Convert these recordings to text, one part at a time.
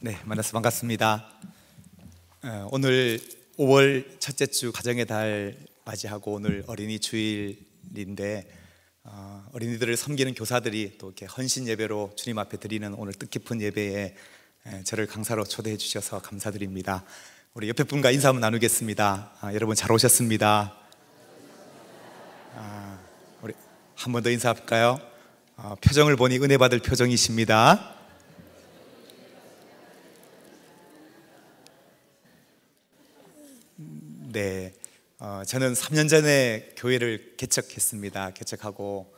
네, 만나서 반갑습니다. 오늘 5월 첫째 주 가정의 달 맞이하고 오늘 어린이 주일인데 어린이들을 섬기는 교사들이 또 이렇게 헌신 예배로 주님 앞에 드리는 오늘 뜻깊은 예배에 저를 강사로 초대해 주셔서 감사드립니다. 우리 옆에 분과 인사 한번 나누겠습니다. 여러분 잘 오셨습니다. 우리 한 번 더 인사할까요? 표정을 보니 은혜 받을 표정이십니다. 네, 저는 3년 전에 교회를 개척했습니다. 개척하고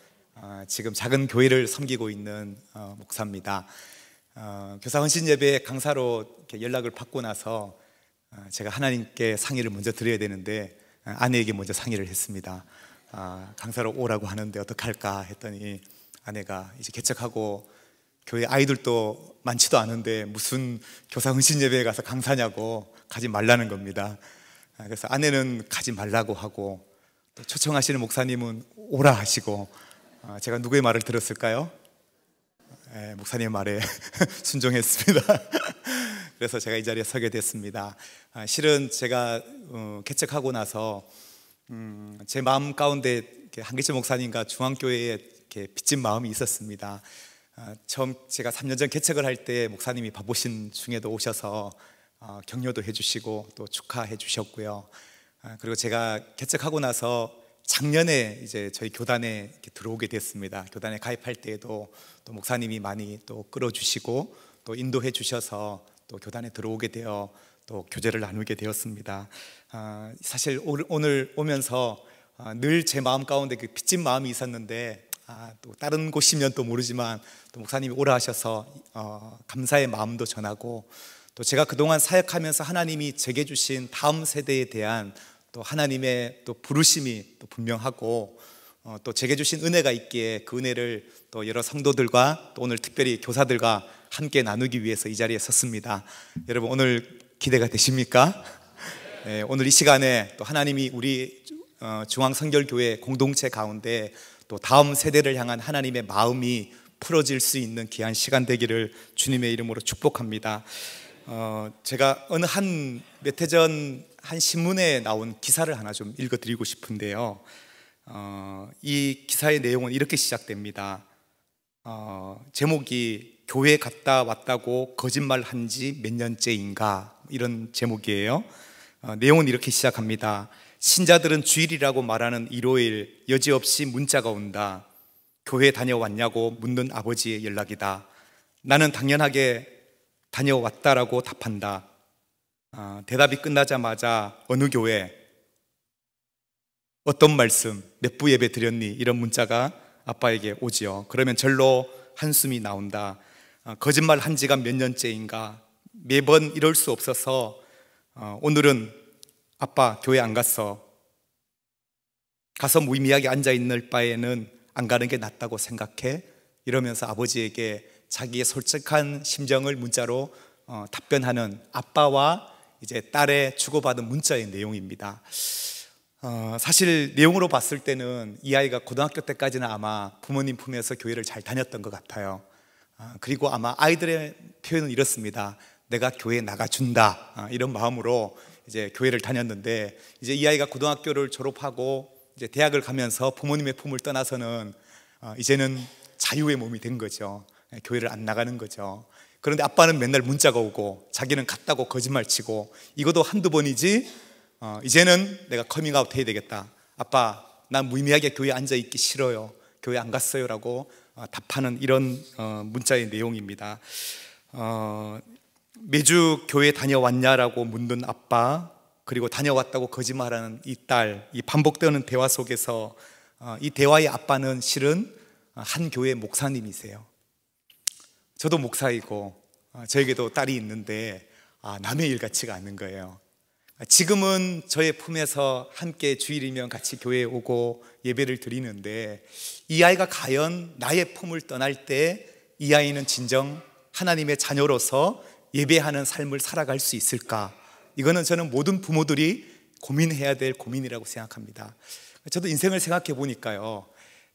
지금 작은 교회를 섬기고 있는 목사입니다. 교사 헌신 예배 강사로 이렇게 연락을 받고 나서 제가 하나님께 상의를 먼저 드려야 되는데 아내에게 먼저 상의를 했습니다. 강사로 오라고 하는데 어떡할까 했더니 아내가 이제 개척하고 교회 아이들도 많지도 않은데 무슨 교사 헌신 예배에 가서 강사냐고 가지 말라는 겁니다. 그래서 아내는 가지 말라고 하고 또 초청하시는 목사님은 오라 하시고 제가 누구의 말을 들었을까요? 목사님의 말에 순종했습니다. 그래서 제가 이 자리에 서게 됐습니다. 실은 제가 개척하고 나서 제 마음 가운데 한기철 목사님과 중앙교회에 이렇게 빚진 마음이 있었습니다. 처음 제가 3년 전 개척을 할 때 목사님이 바쁘신 중에도 오셔서 격려도 해주시고 또 축하해 주셨고요. 그리고 제가 개척하고 나서 작년에 이제 저희 교단에 이렇게 들어오게 됐습니다. 교단에 가입할 때에도 또 목사님이 많이 또 끌어주시고 또 인도해 주셔서 또 교단에 들어오게 되어 또 교제를 나누게 되었습니다. 사실 오늘 오면서 늘 제 마음 가운데 그 빚진 마음이 있었는데 또 다른 곳이면 또 모르지만 또 목사님이 오라 하셔서 감사의 마음도 전하고 또 제가 그동안 사역하면서 하나님이 제게 주신 다음 세대에 대한 또 하나님의 또 부르심이 또 분명하고 또 제게 주신 은혜가 있기에 그 은혜를 또 여러 성도들과 또 오늘 특별히 교사들과 함께 나누기 위해서 이 자리에 섰습니다. 여러분 오늘 기대가 되십니까? 네, 오늘 이 시간에 또 하나님이 우리 중앙성결교회 공동체 가운데 또 다음 세대를 향한 하나님의 마음이 풀어질 수 있는 귀한 시간 되기를 주님의 이름으로 축복합니다. 제가 어느 몇 해 전 한 신문에 나온 기사를 하나 좀 읽어드리고 싶은데요. 이 기사의 내용은 이렇게 시작됩니다. 제목이 교회 갔다 왔다고 거짓말한 지 몇 년째인가, 이런 제목이에요. 내용은 이렇게 시작합니다. 신자들은 주일이라고 말하는 일요일 여지없이 문자가 온다. 교회 다녀왔냐고 묻는 아버지의 연락이다. 나는 당연하게 다녀왔다라고 답한다. 대답이 끝나자마자 어느 교회, 어떤 말씀, 몇 부 예배 드렸니? 이런 문자가 아빠에게 오지요. 그러면 절로 한숨이 나온다. 거짓말 한 지가 몇 년째인가? 매번 이럴 수 없어서 오늘은 아빠 교회 안 갔어. 가서 무의미하게 앉아있는 바에는 안 가는 게 낫다고 생각해. 이러면서 아버지에게 자기의 솔직한 심정을 문자로 답변하는 아빠와 이제 딸의 주고받은 문자의 내용입니다. 사실 내용으로 봤을 때는 이 아이가 고등학교 때까지는 아마 부모님 품에서 교회를 잘 다녔던 것 같아요. 그리고 아마 아이들의 표현은 이렇습니다. 내가 교회에 나가준다, 이런 마음으로 이제 교회를 다녔는데 이제 이 아이가 고등학교를 졸업하고 이제 대학을 가면서 부모님의 품을 떠나서는 이제는 자유의 몸이 된 거죠. 교회를 안 나가는 거죠. 그런데 아빠는 맨날 문자가 오고 자기는 갔다고 거짓말치고 이것도 한두 번이지 이제는 내가 커밍아웃 해야 되겠다. 아빠, 난 무의미하게 교회에 앉아있기 싫어요. 교회 안 갔어요 라고 답하는 이런 문자의 내용입니다. 매주 교회 다녀왔냐라고 묻는 아빠, 그리고 다녀왔다고 거짓말하는 이 딸, 이 반복되는 대화 속에서 이 대화의 아빠는 실은 한 교회 목사님이세요. 저도 목사이고 저에게도 딸이 있는데 남의 일 같지가 않은 거예요. 지금은 저의 품에서 함께 주일이면 같이 교회에 오고 예배를 드리는데 이 아이가 과연 나의 품을 떠날 때 이 아이는 진정 하나님의 자녀로서 예배하는 삶을 살아갈 수 있을까? 이거는 저는 모든 부모들이 고민해야 될 고민이라고 생각합니다. 저도 인생을 생각해 보니까요,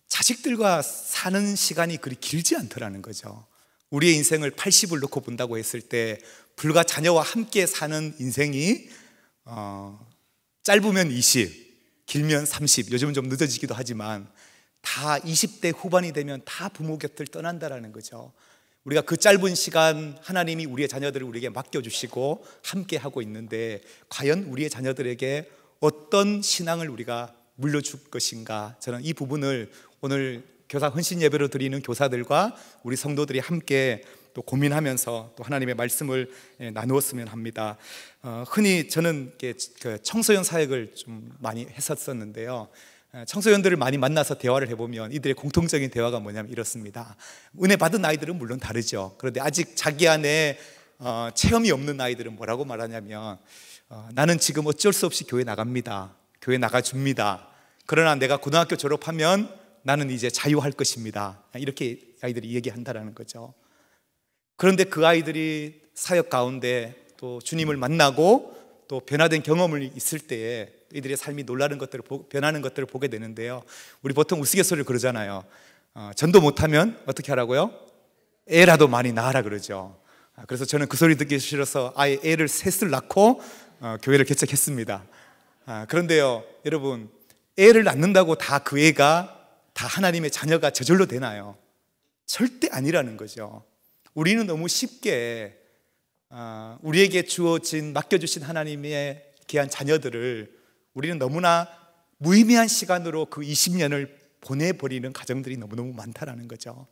자식들과 사는 시간이 그리 길지 않더라는 거죠. 우리의 인생을 80을 놓고 본다고 했을 때 불과 자녀와 함께 사는 인생이 짧으면 20, 길면 30, 요즘은 좀 늦어지기도 하지만 다 20대 후반이 되면 다 부모 곁을 떠난다라는 거죠. 우리가 그 짧은 시간 하나님이 우리의 자녀들을 우리에게 맡겨주시고 함께 하고 있는데 과연 우리의 자녀들에게 어떤 신앙을 우리가 물려줄 것인가, 저는 이 부분을 오늘 교사 헌신 예배로 드리는 교사들과 우리 성도들이 함께 또 고민하면서 또 하나님의 말씀을 나누었으면 합니다. 흔히 저는 청소년 사역을 좀 많이 했었는데요. 청소년들을 많이 만나서 대화를 해보면 이들의 공통적인 대화가 뭐냐면 이렇습니다. 은혜 받은 아이들은 물론 다르죠. 그런데 아직 자기 안에 체험이 없는 아이들은 뭐라고 말하냐면 나는 지금 어쩔 수 없이 교회 나갑니다. 교회 나가줍니다. 그러나 내가 고등학교 졸업하면 나는 이제 자유할 것입니다. 이렇게 아이들이 얘기한다는 거죠. 그런데 그 아이들이 사역 가운데 또 주님을 만나고 또 변화된 경험을 있을 때에 이들의 삶이 놀라는 것들을 변하는 것들을 보게 되는데요. 우리 보통 우스갯소리를 그러잖아요. 전도 못하면 어떻게 하라고요? 애라도 많이 낳아라 그러죠. 그래서 저는 그 소리 듣기 싫어서 아예 애를 셋을 낳고 교회를 개척했습니다. 그런데요, 여러분, 애를 낳는다고 다 그 애가 다 하나님의 자녀가 저절로 되나요? 절대 아니라는 거죠. 우리는 너무 쉽게 우리에게 주어진 맡겨주신 하나님의 귀한 자녀들을 우리는 너무나 무의미한 시간으로 그 20년을 보내버리는 가정들이 너무너무 많다라는 거죠.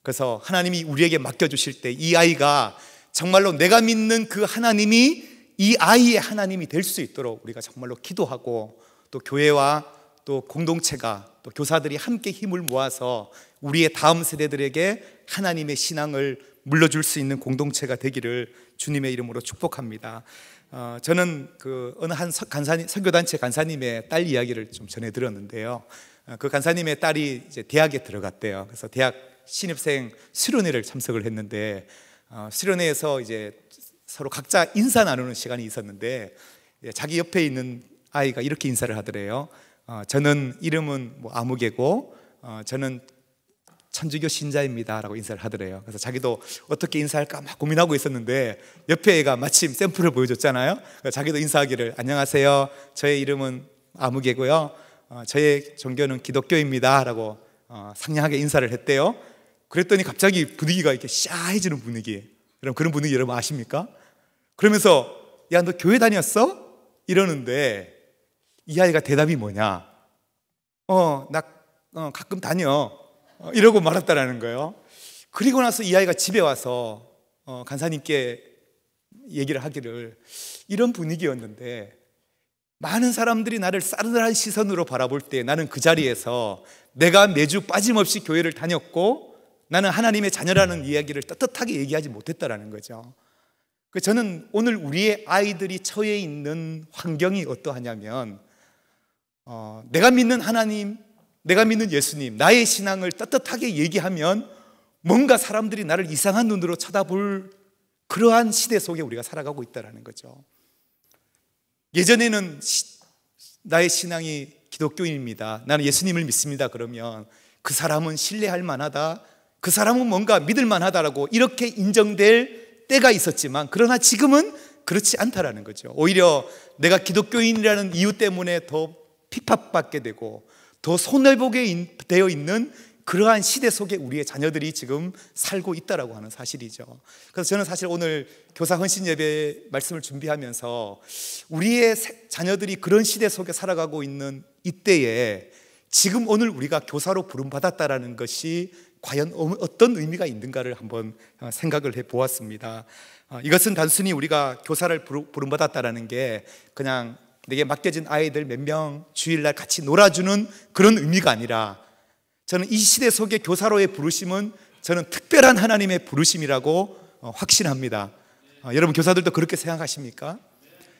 그래서 하나님이 우리에게 맡겨주실 때 이 아이가 정말로 내가 믿는 그 하나님이 이 아이의 하나님이 될 수 있도록 우리가 정말로 기도하고 또 교회와 또 공동체가 또 교사들이 함께 힘을 모아서 우리의 다음 세대들에게 하나님의 신앙을 물려줄 수 있는 공동체가 되기를 주님의 이름으로 축복합니다. 저는 어느 한 선교단체 간사님의 딸 이야기를 좀 전해 들었는데요. 그 간사님의 딸이 이제 대학에 들어갔대요. 그래서 대학 신입생 수련회를 참석을 했는데 수련회에서 이제 서로 각자 인사 나누는 시간이 있었는데 자기 옆에 있는 아이가 이렇게 인사를 하더래요. 저는 이름은 뭐 아무개고 저는 천주교 신자입니다 라고 인사를 하더래요. 그래서 자기도 어떻게 인사할까 막 고민하고 있었는데 옆에 애가 마침 샘플을 보여줬잖아요. 자기도 인사하기를 안녕하세요, 저의 이름은 아무개고요, 저의 종교는 기독교입니다 라고 상냥하게 인사를 했대요. 그랬더니 갑자기 분위기가 이렇게 싸해지는 분위기, 여러분 그런 분위기 여러분 아십니까? 그러면서 야, 너 교회 다녔어? 이러는데 이 아이가 대답이 뭐냐? 나 가끔 다녀 이러고 말았다라는 거예요. 그리고 나서 이 아이가 집에 와서 간사님께 얘기를 하기를 이런 분위기였는데 많은 사람들이 나를 싸늘한 시선으로 바라볼 때 나는 그 자리에서 내가 매주 빠짐없이 교회를 다녔고 나는 하나님의 자녀라는 이야기를 떳떳하게 얘기하지 못했다라는 거죠. 저는 오늘 우리의 아이들이 처해 있는 환경이 어떠하냐면 내가 믿는 하나님, 내가 믿는 예수님, 나의 신앙을 떳떳하게 얘기하면 뭔가 사람들이 나를 이상한 눈으로 쳐다볼 그러한 시대 속에 우리가 살아가고 있다는 거죠. 예전에는 나의 신앙이 기독교인입니다, 나는 예수님을 믿습니다 그러면 그 사람은 신뢰할 만하다, 그 사람은 뭔가 믿을 만하다라고 이렇게 인정될 때가 있었지만 그러나 지금은 그렇지 않다라는 거죠. 오히려 내가 기독교인이라는 이유 때문에 더 핍박받게 되고 더 손해보게 되어 있는 그러한 시대 속에 우리의 자녀들이 지금 살고 있다라고 하는 사실이죠. 그래서 저는 사실 오늘 교사 헌신 예배 말씀을 준비하면서 우리의 자녀들이 그런 시대 속에 살아가고 있는 이때에 지금 오늘 우리가 교사로 부름받았다라는 것이 과연 어떤 의미가 있는가를 한번 생각을 해보았습니다. 이것은 단순히 우리가 교사를 부름받았다라는 게 그냥 내게 맡겨진 아이들 몇 명 주일날 같이 놀아주는 그런 의미가 아니라 저는 이 시대 속에 교사로의 부르심은 저는 특별한 하나님의 부르심이라고 확신합니다. 여러분 교사들도 그렇게 생각하십니까?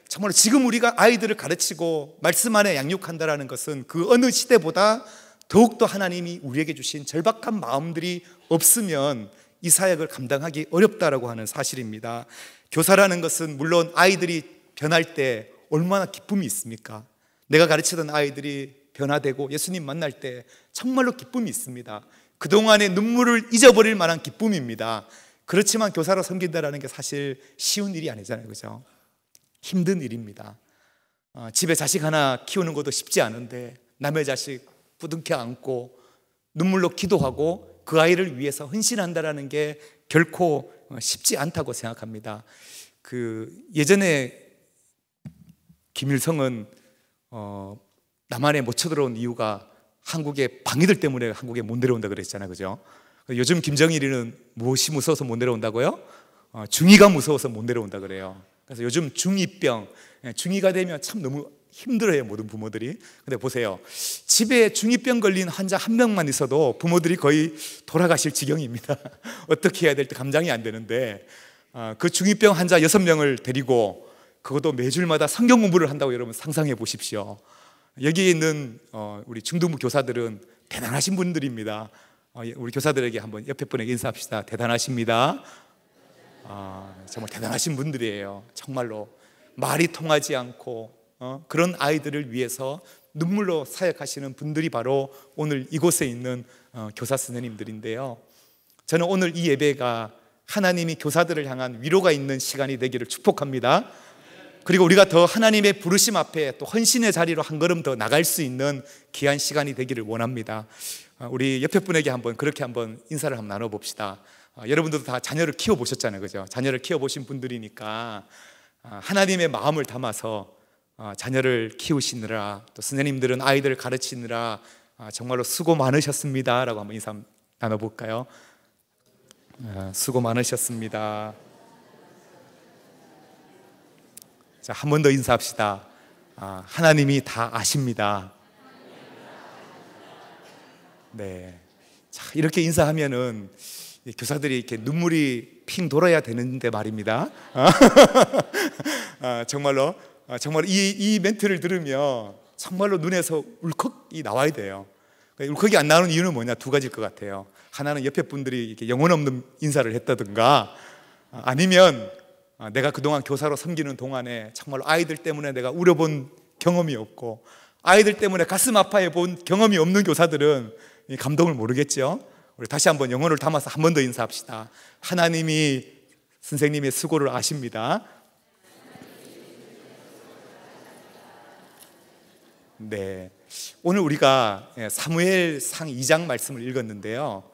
정말 지금 우리가 아이들을 가르치고 말씀 안에 양육한다는 것은 그 어느 시대보다 더욱더 하나님이 우리에게 주신 절박한 마음들이 없으면 이 사역을 감당하기 어렵다라고 하는 사실입니다. 교사라는 것은 물론 아이들이 변할 때 얼마나 기쁨이 있습니까? 내가 가르치던 아이들이 변화되고 예수님 만날 때 정말로 기쁨이 있습니다. 그동안의 눈물을 잊어버릴 만한 기쁨입니다. 그렇지만 교사로 섬긴다는 게 사실 쉬운 일이 아니잖아요, 그죠? 힘든 일입니다. 집에 자식 하나 키우는 것도 쉽지 않은데 남의 자식 부둥켜 안고 눈물로 기도하고 그 아이를 위해서 헌신한다는 게 결코 쉽지 않다고 생각합니다. 예전에 김일성은 남한에 못 쳐들어온 이유가 한국의 방위들 때문에 한국에 못 내려온다 그랬잖아요, 그죠? 요즘 김정일이는 무엇이 무서워서 못 내려온다고요? 중이가 무서워서 못 내려온다 그래요. 그래서 요즘 중이병, 중이가 되면 참 너무 힘들어요, 모든 부모들이. 근데 보세요, 집에 중이병 걸린 환자 한 명만 있어도 부모들이 거의 돌아가실 지경입니다. 어떻게 해야 될지 감당이 안 되는데, 그 중이병 환자 6명을 데리고 그것도 매주마다 성경 공부를 한다고 여러분 상상해 보십시오. 여기에 있는 우리 중등부 교사들은 대단하신 분들입니다. 우리 교사들에게 한번 옆에 분에게 인사합시다. 대단하십니다. 정말 대단하신 분들이에요. 정말로 말이 통하지 않고 그런 아이들을 위해서 눈물로 사역하시는 분들이 바로 오늘 이곳에 있는 교사 선생님들인데요. 저는 오늘 이 예배가 하나님이 교사들을 향한 위로가 있는 시간이 되기를 축복합니다. 그리고 우리가 더 하나님의 부르심 앞에 또 헌신의 자리로 한 걸음 더 나갈 수 있는 귀한 시간이 되기를 원합니다. 우리 옆에 분에게 그렇게 한번 인사를 한번 나눠봅시다. 여러분들도 다 자녀를 키워보셨잖아요, 그죠? 자녀를 키워보신 분들이니까 하나님의 마음을 담아서 자녀를 키우시느라, 또 선생님들은 아이들을 가르치느라 정말로 수고 많으셨습니다 라고 한번 인사 나눠볼까요? 수고 많으셨습니다. 자, 한 번 더 인사합시다. 하나님이 다 아십니다. 네. 자, 이렇게 인사하면은 교사들이 이렇게 눈물이 핑 돌아야 되는데 말입니다. 정말 이 멘트를 들으면 정말로 눈에서 울컥이 나와야 돼요. 울컥이 안 나오는 이유는 뭐냐? 두 가지일 것 같아요. 하나는 옆에 분들이 이렇게 영혼 없는 인사를 했다든가, 아니면 내가 그동안 교사로 섬기는 동안에 정말로 아이들 때문에 내가 울어본 경험이 없고, 아이들 때문에 가슴 아파해 본 경험이 없는 교사들은 이 감동을 모르겠죠. 우리 다시 한번 영혼을 담아서 한 번 더 인사합시다. 하나님이 선생님의 수고를 아십니다. 네, 오늘 우리가 사무엘상 2장 말씀을 읽었는데요.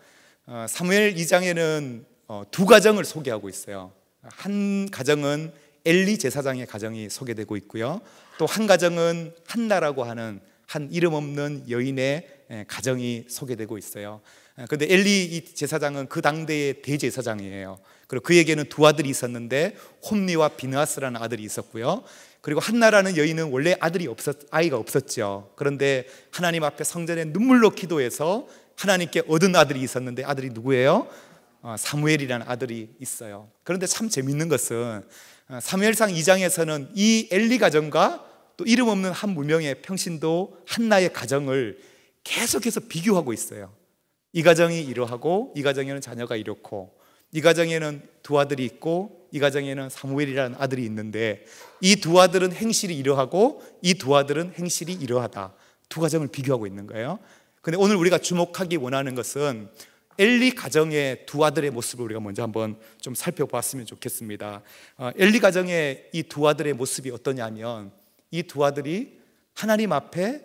사무엘 2장에는 두 가정을 소개하고 있어요. 한 가정은 엘리 제사장의 가정이 소개되고 있고요, 또 한 가정은 한나라고 하는 한 이름 없는 여인의 가정이 소개되고 있어요. 그런데 엘리 이 제사장은 그 당대의 대제사장이에요. 그리고 그에게는 두 아들이 있었는데 홈리와 비느하스라는 아들이 있었고요, 그리고 한나라는 여인은 원래 아이가 없었죠. 그런데 하나님 앞에 성전에 눈물로 기도해서 하나님께 얻은 아들이 있었는데, 아들이 누구예요? 사무엘이라는 아들이 있어요. 그런데 참 재밌는 것은 사무엘상 2장에서는 이 엘리 가정과 또 이름 없는 한 무명의 평신도 한나의 가정을 계속해서 비교하고 있어요. 이 가정이 이러하고, 이 가정에는 자녀가 이렇고, 이 가정에는 두 아들이 있고, 이 가정에는 사무엘이라는 아들이 있는데, 이 두 아들은 행실이 이러하고 이 두 아들은 행실이 이러하다. 두 가정을 비교하고 있는 거예요. 근데 오늘 우리가 주목하기 원하는 것은 엘리 가정의 두 아들의 모습을 우리가 먼저 한번 좀 살펴봤으면 좋겠습니다. 엘리 가정의 이 두 아들의 모습이 어떠냐면, 이 두 아들이 하나님 앞에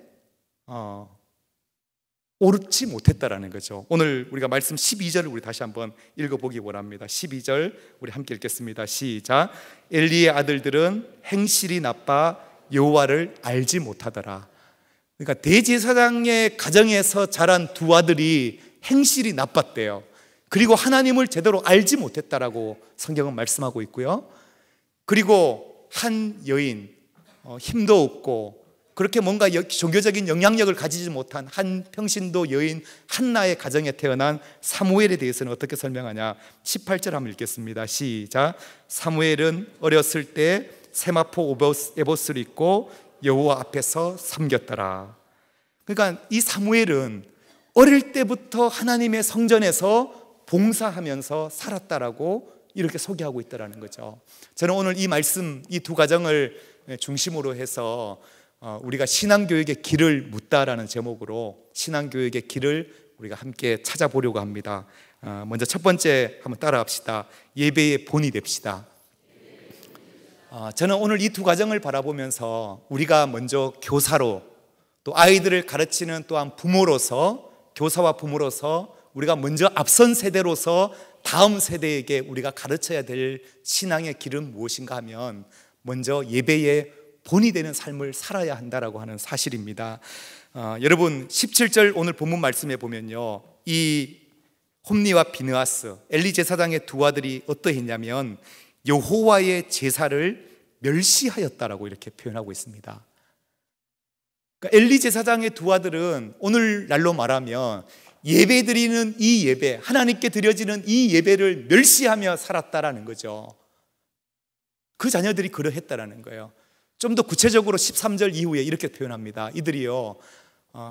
옳지 못했다라는 거죠. 오늘 우리가 말씀 12절을 우리 다시 한번 읽어보기 원합니다. 12절 우리 함께 읽겠습니다. 시작. 엘리의 아들들은 행실이 나빠 여호와를 알지 못하더라. 그러니까 대제사장의 가정에서 자란 두 아들이 행실이 나빴대요. 그리고 하나님을 제대로 알지 못했다라고 성경은 말씀하고 있고요, 그리고 한 여인, 힘도 없고 그렇게 뭔가 종교적인 영향력을 가지지 못한 한 평신도 여인 한나의 가정에 태어난 사무엘에 대해서는 어떻게 설명하냐? 18절 한번 읽겠습니다. 시작. 사무엘은 어렸을 때 세마포 에봇을 입고 여호와 앞에서 섬겼더라. 그러니까 이 사무엘은 어릴 때부터 하나님의 성전에서 봉사하면서 살았다라고 이렇게 소개하고 있다라는 거죠. 저는 오늘 이 말씀, 이 두 가정을 중심으로 해서 우리가 신앙교육의 길을 묻다라는 제목으로 신앙교육의 길을 우리가 함께 찾아보려고 합니다. 먼저 첫 번째 한번 따라합시다. 예배의 본이 됩시다. 저는 오늘 이 두 가정을 바라보면서 우리가 먼저 교사로, 또 아이들을 가르치는 또한 부모로서, 교사와 부모로서 우리가 먼저 앞선 세대로서 다음 세대에게 우리가 가르쳐야 될 신앙의 길은 무엇인가 하면 먼저 예배의 본이 되는 삶을 살아야 한다라고 하는 사실입니다. 여러분 17절 오늘 본문 말씀에 보면요, 이 홈니와 비느하스, 엘리 제사장의 두 아들이 어떠했냐면 여호와의 제사를 멸시하였다라고 이렇게 표현하고 있습니다. 그러니까 엘리 제사장의 두 아들은 오늘날로 말하면 예배 드리는 이 예배, 하나님께 드려지는 이 예배를 멸시하며 살았다라는 거죠. 그 자녀들이 그러했다라는 거예요. 좀 더 구체적으로 13절 이후에 이렇게 표현합니다. 이들이요,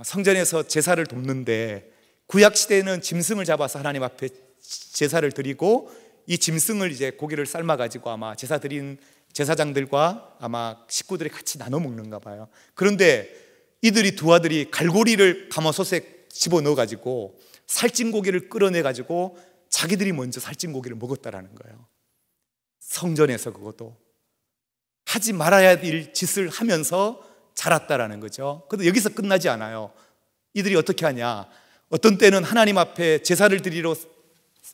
성전에서 제사를 돕는데 구약시대에는 짐승을 잡아서 하나님 앞에 제사를 드리고 이 짐승을 이제 고기를 삶아가지고 아마 제사 드린 제사장들과 아마 식구들이 같이 나눠 먹는가 봐요. 그런데 이들이 두 아들이 갈고리를 가마솥에 집어넣어가지고 살찐 고기를 끌어내가지고 자기들이 먼저 살찐 고기를 먹었다라는 거예요. 성전에서 그것도 하지 말아야 될 짓을 하면서 자랐다라는 거죠. 그런데 여기서 끝나지 않아요. 이들이 어떻게 하냐, 어떤 때는 하나님 앞에 제사를 드리러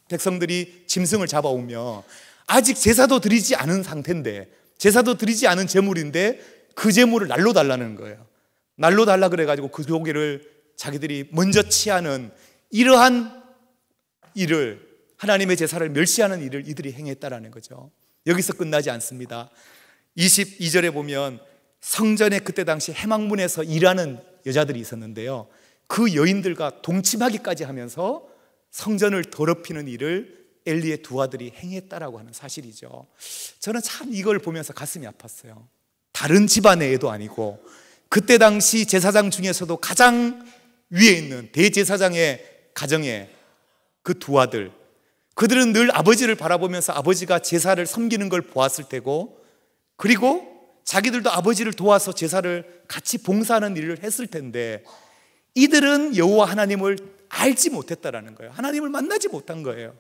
백성들이 짐승을 잡아오며 아직 제사도 드리지 않은 상태인데, 제사도 드리지 않은 제물인데 그 제물을 날로 달라는 거예요. 날로 달라 그래가지고 그 고기를 자기들이 먼저 취하는 이러한 일을, 하나님의 제사를 멸시하는 일을 이들이 행했다라는 거죠. 여기서 끝나지 않습니다. 22절에 보면 성전에 그때 당시 해막문에서 일하는 여자들이 있었는데요, 그 여인들과 동침하기까지 하면서 성전을 더럽히는 일을 엘리의 두 아들이 행했다라고 하는 사실이죠. 저는 참 이걸 보면서 가슴이 아팠어요. 다른 집안의 애도 아니고 그때 당시 제사장 중에서도 가장 위에 있는 대제사장의 가정의 그 두 아들, 그들은 늘 아버지를 바라보면서 아버지가 제사를 섬기는 걸 보았을 테고, 그리고 자기들도 아버지를 도와서 제사를 같이 봉사하는 일을 했을 텐데 이들은 여호와 하나님을 알지 못했다라는 거예요. 하나님을 만나지 못한 거예요.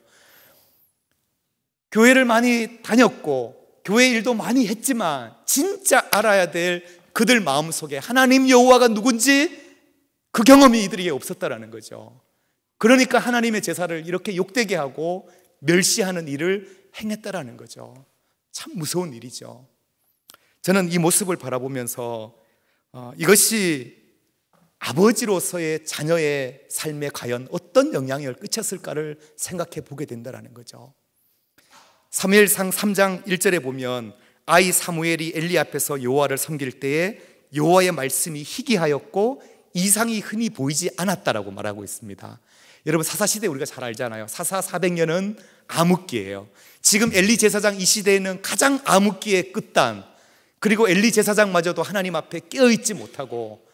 교회를 많이 다녔고 교회 일도 많이 했지만 진짜 알아야 될 그들 마음속에 하나님 여호와가 누군지 그 경험이 이들에게 없었다라는 거죠. 그러니까 하나님의 제사를 이렇게 욕되게 하고 멸시하는 일을 행했다라는 거죠. 참 무서운 일이죠. 저는 이 모습을 바라보면서 이것이 아버지로서의 자녀의 삶에 과연 어떤 영향을 끼쳤을까를 생각해 보게 된다는 거죠. 사무엘상 3장 1절에 보면 아이 사무엘이 엘리 앞에서 여호와를 섬길 때에 여호와의 말씀이 희귀하였고 이상이 흔히 보이지 않았다라고 말하고 있습니다. 여러분 사사시대 우리가 잘 알잖아요. 사사 400년은 암흑기예요. 지금 엘리 제사장 이 시대에는 가장 암흑기의 끝단, 그리고 엘리 제사장마저도 하나님 앞에 깨어있지 못하고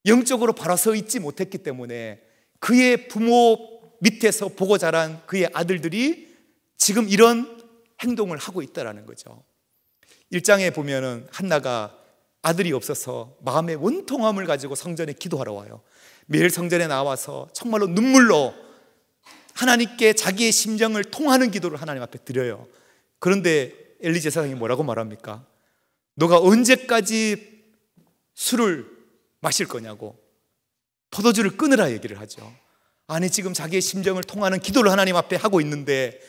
영적으로 바로 서 있지 못했기 때문에 그의 부모 밑에서 보고 자란 그의 아들들이 지금 이런 행동을 하고 있다는 거죠. 1장에 보면은 한나가 아들이 없어서 마음의 원통함을 가지고 성전에 기도하러 와요. 매일 성전에 나와서 정말로 눈물로 하나님께 자기의 심정을 통하는 기도를 하나님 앞에 드려요. 그런데 엘리 제사장이 뭐라고 말합니까? 너가 언제까지 술을 마실 거냐고, 포도주를 끊으라 얘기를 하죠. 아니 지금 자기의 심정을 통하는 기도를 하나님 앞에 하고 있는데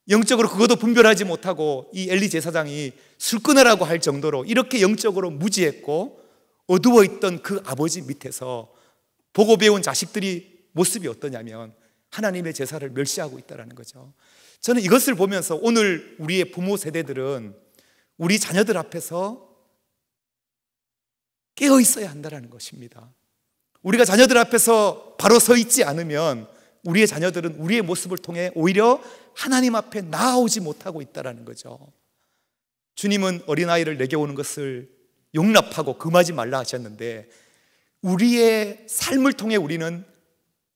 영적으로 그것도 분별하지 못하고 이 엘리 제사장이 술 끊으라고 할 정도로 이렇게 영적으로 무지했고 어두워 있던 그 아버지 밑에서 보고 배운 자식들이 모습이 어떠냐면 하나님의 제사를 멸시하고 있다는 거죠. 저는 이것을 보면서 오늘 우리의 부모 세대들은 우리 자녀들 앞에서 깨어 있어야 한다는 것입니다. 우리가 자녀들 앞에서 바로 서 있지 않으면 우리의 자녀들은 우리의 모습을 통해 오히려 하나님 앞에 나아오지 못하고 있다는 거죠. 주님은 어린아이를 내게 오는 것을 용납하고 금하지 말라 하셨는데 우리의 삶을 통해 우리는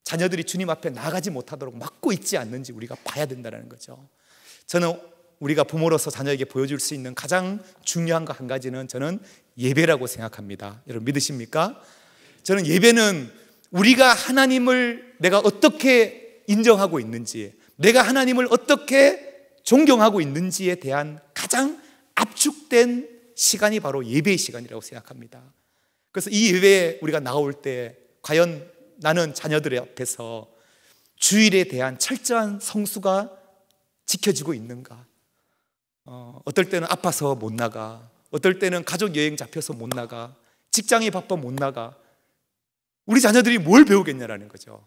자녀들이 주님 앞에 나가지 못하도록 막고 있지 않는지 우리가 봐야 된다는 거죠. 저는 우리가 부모로서 자녀에게 보여줄 수 있는 가장 중요한 거 한 가지는 저는 예배라고 생각합니다. 여러분 믿으십니까? 저는 예배는 우리가 하나님을 내가 어떻게 인정하고 있는지, 내가 하나님을 어떻게 존경하고 있는지에 대한 가장 압축된 시간이 바로 예배의 시간이라고 생각합니다. 그래서 이 예배에 우리가 나올 때 과연 나는 자녀들의 앞에서 주일에 대한 철저한 성수가 지켜지고 있는가? 어떨 때는 아파서 못 나가, 어떨 때는 가족 여행 잡혀서 못 나가, 직장이 바빠 못 나가. 우리 자녀들이 뭘 배우겠냐라는 거죠.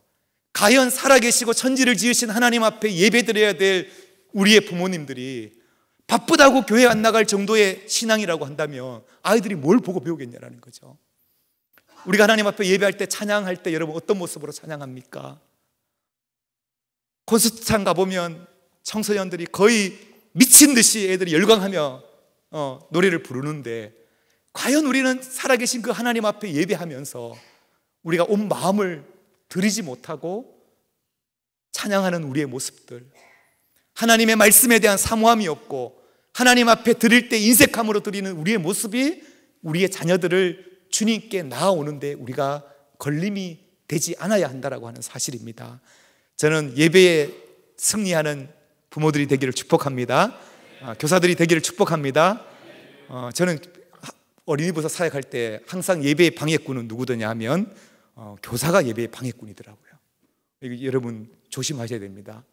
과연 살아계시고 천지를 지으신 하나님 앞에 예배드려야 될 우리의 부모님들이 바쁘다고 교회 안 나갈 정도의 신앙이라고 한다면 아이들이 뭘 보고 배우겠냐라는 거죠. 우리가 하나님 앞에 예배할 때, 찬양할 때 여러분 어떤 모습으로 찬양합니까? 콘서트장 가보면 청소년들이 거의 미친 듯이 애들이 열광하며 노래를 부르는데, 과연 우리는 살아계신 그 하나님 앞에 예배하면서 우리가 온 마음을 들이지 못하고 찬양하는 우리의 모습들, 하나님의 말씀에 대한 사모함이 없고 하나님 앞에 드릴 때 인색함으로 드리는 우리의 모습이 우리의 자녀들을 주님께 나아오는데 우리가 걸림이 되지 않아야 한다라고 하는 사실입니다. 저는 예배에 승리하는 부모들이 되기를 축복합니다. 교사들이 되기를 축복합니다. 저는 어린이부서 사역할 때 항상 예배의 방해꾼은 누구더냐 하면 교사가 예배의 방해꾼이더라고요. 여러분 조심하셔야 됩니다.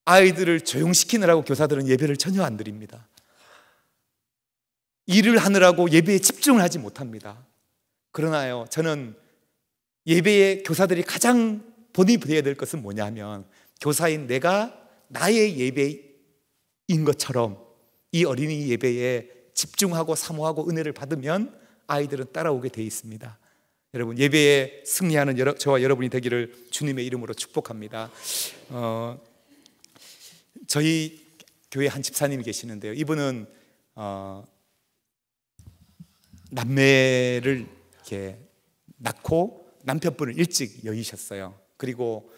아이들을 조용시키느라고 교사들은 예배를 전혀 안 드립니다. 일을 하느라고 예배에 집중을 하지 못합니다. 그러나요, 저는 예배에 교사들이 가장 본이 되어야 될 것은 뭐냐 하면, 교사인 내가 나의 예배인 것처럼 이 어린이 예배에 집중하고 사모하고 은혜를 받으면 아이들은 따라오게 돼 있습니다. 여러분, 예배에 승리하는 저와 여러분이 되기를 주님의 이름으로 축복합니다. 저희 교회 한 집사님이 계시는데요, 이분은 남매를 이렇게 낳고 남편분을 일찍 여의셨어요. 그리고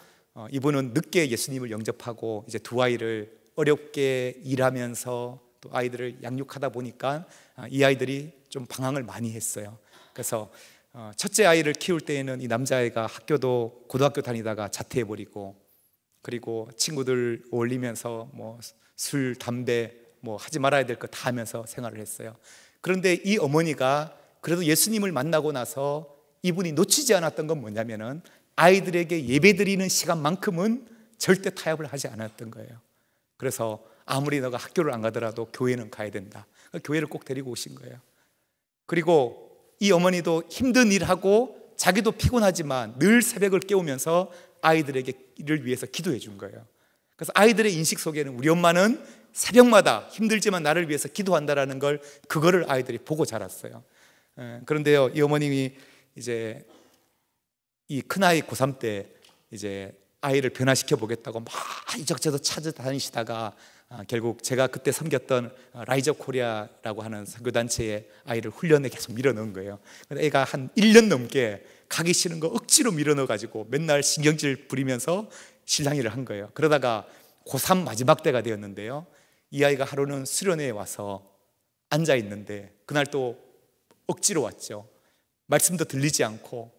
이분은 늦게 예수님을 영접하고 이제 두 아이를 어렵게 일하면서 또 아이들을 양육하다 보니까 이 아이들이 좀 방황을 많이 했어요. 그래서 첫째 아이를 키울 때에는 이 남자아이가 학교도 고등학교 다니다가 자퇴해버리고, 그리고 친구들 어울리면서 뭐 술, 담배 뭐 하지 말아야 될 거 다 하면서 생활을 했어요. 그런데 이 어머니가 그래도 예수님을 만나고 나서 이분이 놓치지 않았던 건 뭐냐면은 아이들에게 예배드리는 시간만큼은 절대 타협을 하지 않았던 거예요. 그래서 아무리 너가 학교를 안 가더라도 교회는 가야 된다. 교회를 꼭 데리고 오신 거예요. 그리고 이 어머니도 힘든 일하고 자기도 피곤하지만 늘 새벽을 깨우면서 아이들에게를 위해서 기도해 준 거예요. 그래서 아이들의 인식 속에는 우리 엄마는 새벽마다 힘들지만 나를 위해서 기도한다라는 걸, 그거를 아이들이 보고 자랐어요. 그런데요, 이 어머님이 이제 이 큰아이 고3 때 이제 아이를 변화시켜 보겠다고 막 이적저적 찾아다니시다가 결국 제가 그때 섬겼던 라이저 코리아라고 하는 선교단체에 아이를 훈련에 계속 밀어넣은 거예요. 애가 한 1년 넘게 가기 싫은 거 억지로 밀어넣어가지고 맨날 신경질 부리면서 실랑이를 한 거예요. 그러다가 고3 마지막 때가 되었는데요, 이 아이가 하루는 수련회에 와서 앉아 있는데, 그날 또 억지로 왔죠. 말씀도 들리지 않고,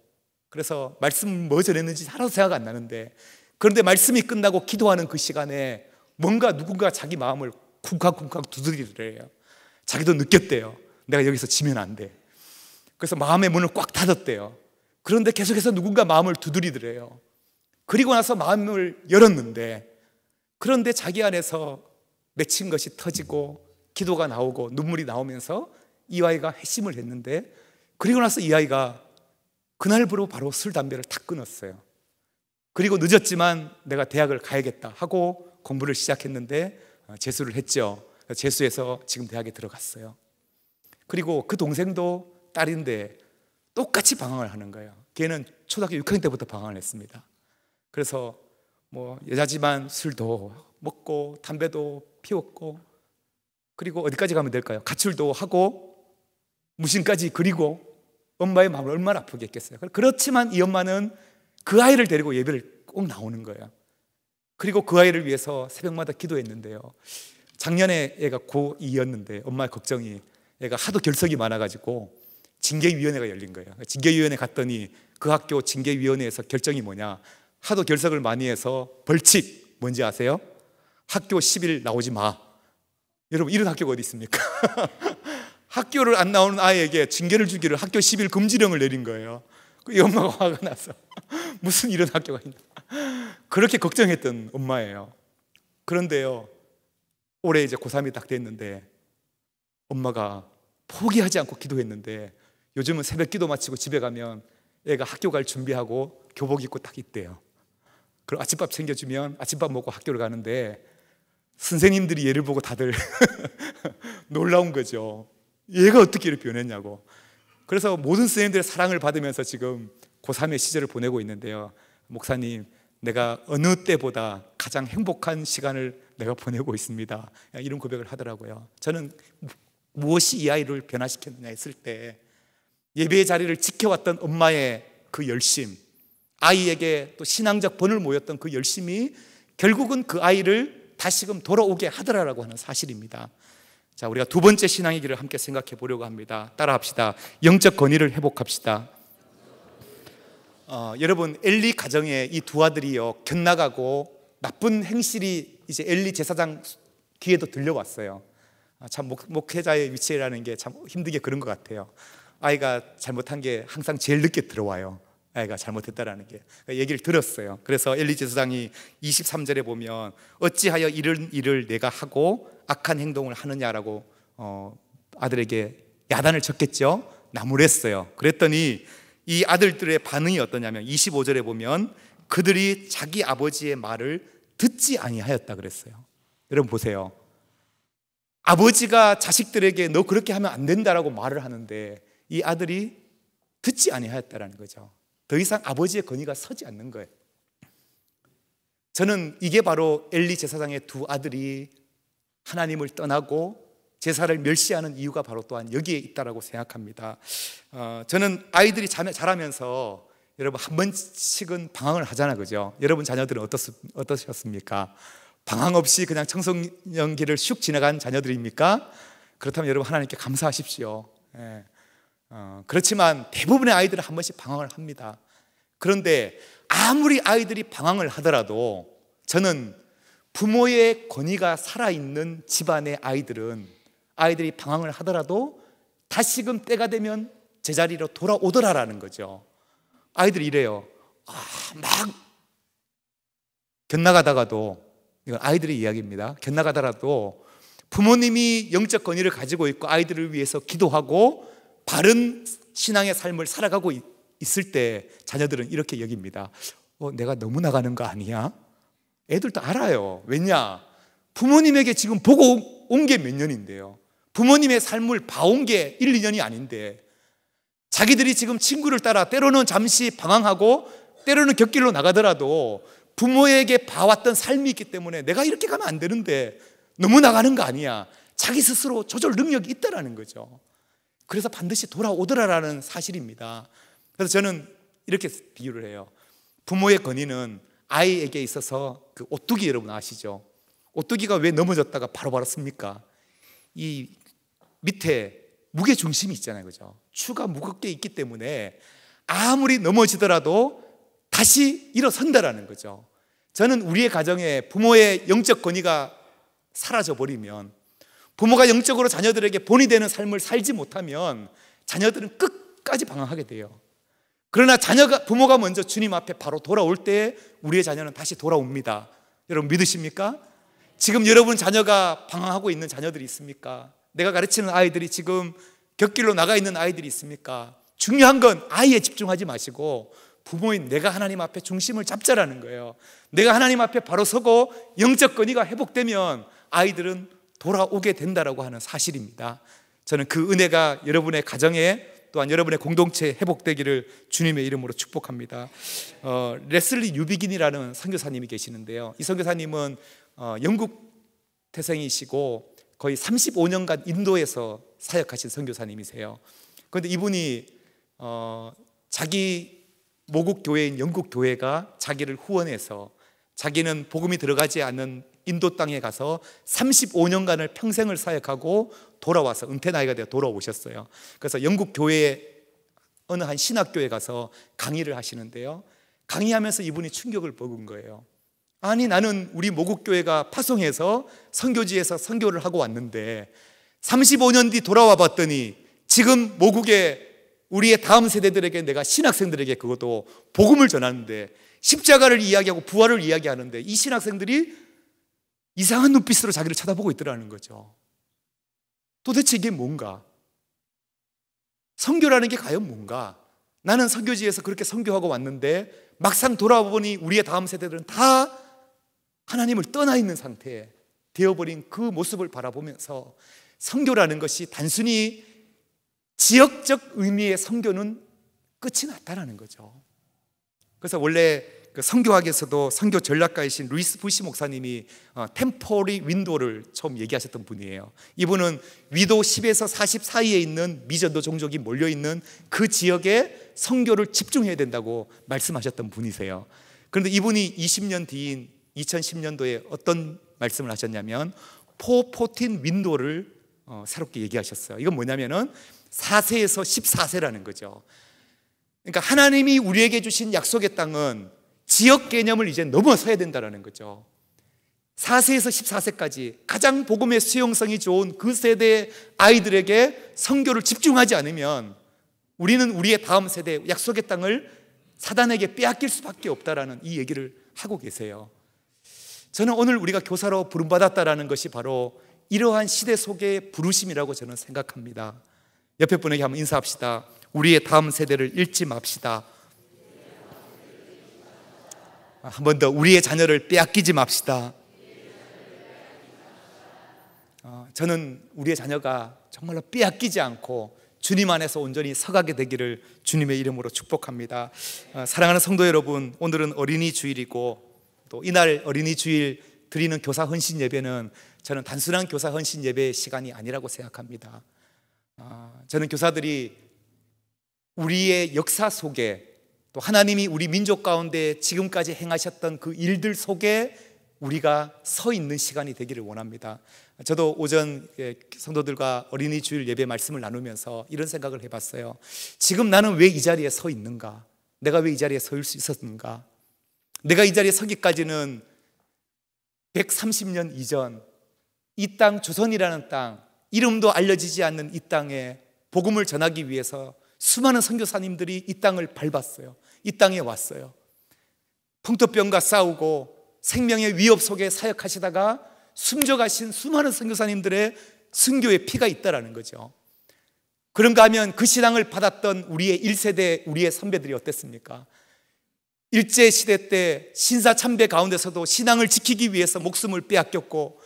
그래서 말씀 뭐 전했는지 하나도 생각 안 나는데, 그런데 말씀이 끝나고 기도하는 그 시간에 뭔가 누군가 자기 마음을 쿵쾅쿵쾅 두드리더래요. 자기도 느꼈대요. 내가 여기서 지면 안 돼. 그래서 마음의 문을 꽉 닫았대요. 그런데 계속해서 누군가 마음을 두드리더래요. 그리고 나서 마음을 열었는데, 그런데 자기 안에서 맺힌 것이 터지고 기도가 나오고 눈물이 나오면서 이 아이가 회심을 했는데, 그리고 나서 이 아이가 그날부로 바로 술, 담배를 다 끊었어요. 그리고 늦었지만 내가 대학을 가야겠다 하고 공부를 시작했는데 재수를 했죠. 재수해서 지금 대학에 들어갔어요. 그리고 그 동생도 딸인데 똑같이 방황을 하는 거예요. 걔는 초등학교 6학년 때부터 방황을 했습니다. 그래서 뭐 여자지만 술도 먹고 담배도 피웠고, 그리고 어디까지 가면 될까요? 가출도 하고 무신까지 그리고 엄마의 마음을 얼마나 아프게 했겠어요. 그렇지만 이 엄마는 그 아이를 데리고 예배를 꼭 나오는 거예요. 그리고 그 아이를 위해서 새벽마다 기도했는데요, 작년에 애가 고2였는데 엄마의 걱정이, 애가 하도 결석이 많아가지고 징계위원회가 열린 거예요. 징계위원회 갔더니 그 학교 징계위원회에서 결정이 뭐냐, 하도 결석을 많이 해서 벌칙 뭔지 아세요? 학교 10일 나오지 마. 여러분, 이런 학교가 어디 있습니까? 학교를 안 나오는 아이에게 징계를 주기를 학교 10일 금지령을 내린 거예요. 이 엄마가 화가 나서 무슨 이런 학교가 있나, 그렇게 걱정했던 엄마예요. 그런데요, 올해 이제 고3이 딱 됐는데 엄마가 포기하지 않고 기도했는데 요즘은 새벽 기도 마치고 집에 가면 애가 학교 갈 준비하고 교복 입고 딱 있대요. 그리고 아침밥 챙겨주면 아침밥 먹고 학교를 가는데 선생님들이 얘를 보고 다들 놀라운 거죠. 얘가 어떻게 이렇게 변했냐고. 그래서 모든 선생님들의 사랑을 받으면서 지금 고3의 시절을 보내고 있는데요. 목사님, 내가 어느 때보다 가장 행복한 시간을 내가 보내고 있습니다. 이런 고백을 하더라고요. 저는 무엇이 이 아이를 변화시켰느냐 했을 때 예배의 자리를 지켜왔던 엄마의 그 열심, 아이에게 또 신앙적 본을 모였던 그 열심이 결국은 그 아이를 다시금 돌아오게 하더라라고 하는 사실입니다. 자, 우리가 두 번째 신앙의 길을 함께 생각해 보려고 합니다. 따라합시다. 영적 권위를 회복합시다. 여러분, 엘리 가정에 이 두 아들이요, 곁나가고 나쁜 행실이 이제 엘리 제사장 귀에도 들려왔어요. 참 목회자의 위치라는 게 참 힘들게 그런 것 같아요. 아이가 잘못한 게 항상 제일 늦게 들어와요. 아이가 잘못했다라는 게. 얘기를 들었어요. 그래서 엘리 제사장이 23절에 보면 어찌하여 이런 일을 내가 하고 악한 행동을 하느냐라고 아들에게 야단을 쳤겠죠. 나무랬어요. 그랬더니 이 아들들의 반응이 어떠냐면 25절에 보면 그들이 자기 아버지의 말을 듣지 아니하였다 그랬어요. 여러분 보세요. 아버지가 자식들에게 너 그렇게 하면 안 된다라고 말을 하는데 이 아들이 듣지 아니하였다라는 거죠. 더 이상 아버지의 권위가 서지 않는 거예요. 저는 이게 바로 엘리 제사장의 두 아들이 하나님을 떠나고 제사를 멸시하는 이유가 바로 또한 여기에 있다라고 생각합니다. 저는 아이들이 자라면서 여러분 한 번씩은 방황을 하잖아요, 그죠? 여러분 자녀들은 어떠셨습니까? 방황 없이 그냥 청소년기를 슉 지나간 자녀들입니까? 그렇다면 여러분 하나님께 감사하십시오. 그렇지만 대부분의 아이들은 한 번씩 방황을 합니다. 그런데 아무리 아이들이 방황을 하더라도 저는 부모의 권위가 살아있는 집안의 아이들이 방황을 하더라도 다시금 때가 되면 제자리로 돌아오더라라는 거죠. 아이들이 이래요. 막 곁나가다가도, 이건 아이들의 이야기입니다. 곁나가더라도 부모님이 영적 권위를 가지고 있고 아이들을 위해서 기도하고 바른 신앙의 삶을 살아가고 있을 때 자녀들은 이렇게 여깁니다. 내가 너무 나가는 거 아니야? 애들도 알아요. 왜냐? 부모님에게 지금 보고 온 게 몇 년인데요. 부모님의 삶을 봐온 게 1, 2년이 아닌데 자기들이 지금 친구를 따라 때로는 잠시 방황하고 때로는 곁길로 나가더라도 부모에게 봐왔던 삶이 있기 때문에 내가 이렇게 가면 안 되는데 너무 나가는 거 아니야. 자기 스스로 조절 능력이 있다라는 거죠. 그래서 반드시 돌아오더라라는 사실입니다. 그래서 저는 이렇게 비유를 해요. 부모의 권위는 아이에게 있어서 그 오뚜기 여러분 아시죠? 오뚜기가 왜 넘어졌다가 바로바로 씁니까? 이 밑에 무게 중심이 있잖아요, 그죠? 추가 무겁게 있기 때문에 아무리 넘어지더라도 다시 일어선다라는 거죠. 저는 우리의 가정에 부모의 영적 권위가 사라져버리면, 부모가 영적으로 자녀들에게 본이 되는 삶을 살지 못하면 자녀들은 끝까지 방황하게 돼요. 그러나 부모가 먼저 주님 앞에 바로 돌아올 때 우리의 자녀는 다시 돌아옵니다. 여러분 믿으십니까? 지금 여러분 자녀가 방황하고 있는 자녀들이 있습니까? 내가 가르치는 아이들이 지금 곁길로 나가 있는 아이들이 있습니까? 중요한 건 아이에 집중하지 마시고 부모인 내가 하나님 앞에 중심을 잡자라는 거예요. 내가 하나님 앞에 바로 서고 영적 권위가 회복되면 아이들은 돌아오게 된다라고 하는 사실입니다. 저는 그 은혜가 여러분의 가정에 또한 여러분의 공동체에 회복되기를 주님의 이름으로 축복합니다. 레슬리 유비긴이라는 선교사님이 계시는데요. 이 선교사님은 영국 태생이시고 거의 35년간 인도에서 사역하신 선교사님이세요. 그런데 이분이 자기 모국 교회인 영국 교회가 자기를 후원해서 자기는 복음이 들어가지 않는 인도 땅에 가서 35년간을 평생을 사역하고 돌아와서 은퇴 나이가 되어 돌아오셨어요. 그래서 영국 교회에 어느 한 신학교에 가서 강의를 하시는데요, 강의하면서 이분이 충격을 먹은 거예요. 아니, 나는 우리 모국교회가 파송해서 선교지에서 선교를 하고 왔는데 35년 뒤 돌아와 봤더니 지금 모국에 우리의 다음 세대들에게 내가 신학생들에게 그것도 복음을 전하는데 십자가를 이야기하고 부활을 이야기하는데 이 신학생들이 이상한 눈빛으로 자기를 쳐다보고 있더라는 거죠. 도대체 이게 뭔가? 선교라는 게 과연 뭔가? 나는 선교지에서 그렇게 선교하고 왔는데 막상 돌아와 보니 우리의 다음 세대들은 다 하나님을 떠나 있는 상태에 되어버린 그 모습을 바라보면서 선교라는 것이 단순히 지역적 의미의 선교는 끝이 났다라는 거죠. 그래서 원래 그 선교학에서도 선교 전략가이신 루이스 부시 목사님이 템포리 윈도를 처음 얘기하셨던 분이에요. 이분은 위도 10에서 40 사이에 있는 미전도 종족이 몰려있는 그 지역에 선교를 집중해야 된다고 말씀하셨던 분이세요. 그런데 이분이 20년 뒤인 2010년도에 어떤 말씀을 하셨냐면 414 윈도를 새롭게 얘기하셨어요. 이건 뭐냐면은 4세에서 14세라는 거죠. 그러니까 하나님이 우리에게 주신 약속의 땅은 지역 개념을 이제 넘어서야 된다는 거죠. 4세에서 14세까지 가장 복음의 수용성이 좋은 그 세대의 아이들에게 선교를 집중하지 않으면 우리는 우리의 다음 세대 약속의 땅을 사단에게 빼앗길 수밖에 없다라는 이 얘기를 하고 계세요. 저는 오늘 우리가 교사로 부름받았다라는 것이 바로 이러한 시대 속의 부르심이라고 저는 생각합니다. 옆에 분에게 한번 인사합시다. 우리의 다음 세대를 잃지 맙시다. 한 번 더, 우리의 자녀를 빼앗기지 맙시다. 저는 우리의 자녀가 정말로 빼앗기지 않고 주님 안에서 온전히 서가게 되기를 주님의 이름으로 축복합니다. 사랑하는 성도 여러분, 오늘은 어린이 주일이고 또 이날 어린이 주일 드리는 교사 헌신 예배는 저는 단순한 교사 헌신 예배의 시간이 아니라고 생각합니다. 저는 교사들이 우리의 역사 속에 또 하나님이 우리 민족 가운데 지금까지 행하셨던 그 일들 속에 우리가 서 있는 시간이 되기를 원합니다. 저도 오전 성도들과 어린이 주일 예배 말씀을 나누면서 이런 생각을 해봤어요. 지금 나는 왜 이 자리에 서 있는가? 내가 왜 이 자리에 설 수 있었는가? 내가 이 자리에 서기까지는 130년 이전 이 땅, 조선이라는 땅, 이름도 알려지지 않는 이 땅에 복음을 전하기 위해서 수많은 선교사님들이 이 땅을 밟았어요. 이 땅에 왔어요. 풍토병과 싸우고 생명의 위협 속에 사역하시다가 숨져가신 수많은 선교사님들의 순교의 피가 있다라는 거죠. 그런가 하면 그 신앙을 받았던 우리의 1세대, 우리의 선배들이 어땠습니까? 일제시대 때 신사참배 가운데서도 신앙을 지키기 위해서 목숨을 빼앗겼고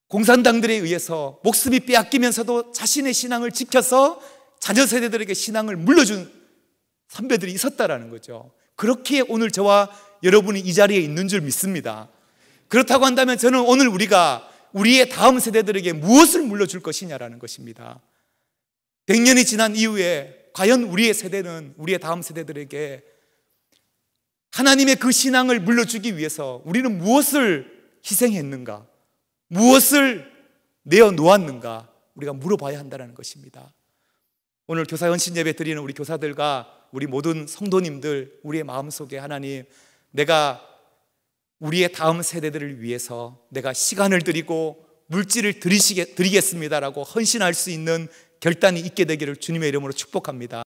공산당들에 의해서 목숨이 빼앗기면서도 자신의 신앙을 지켜서 자녀 세대들에게 신앙을 물려준 선배들이 있었다라는 거죠. 그렇게 오늘 저와 여러분이 이 자리에 있는 줄 믿습니다. 그렇다고 한다면 저는 오늘 우리가 우리의 다음 세대들에게 무엇을 물려줄 것이냐라는 것입니다. 100년이 지난 이후에 과연 우리의 세대는 우리의 다음 세대들에게 하나님의 그 신앙을 물려주기 위해서 우리는 무엇을 희생했는가? 무엇을 내어놓았는가? 우리가 물어봐야 한다는 것입니다. 오늘 교사 헌신 예배 드리는 우리 교사들과 우리 모든 성도님들, 우리의 마음속에 하나님, 내가 우리의 다음 세대들을 위해서 내가 시간을 드리고 물질을 드리겠습니다라고 헌신할 수 있는 결단이 있게 되기를 주님의 이름으로 축복합니다.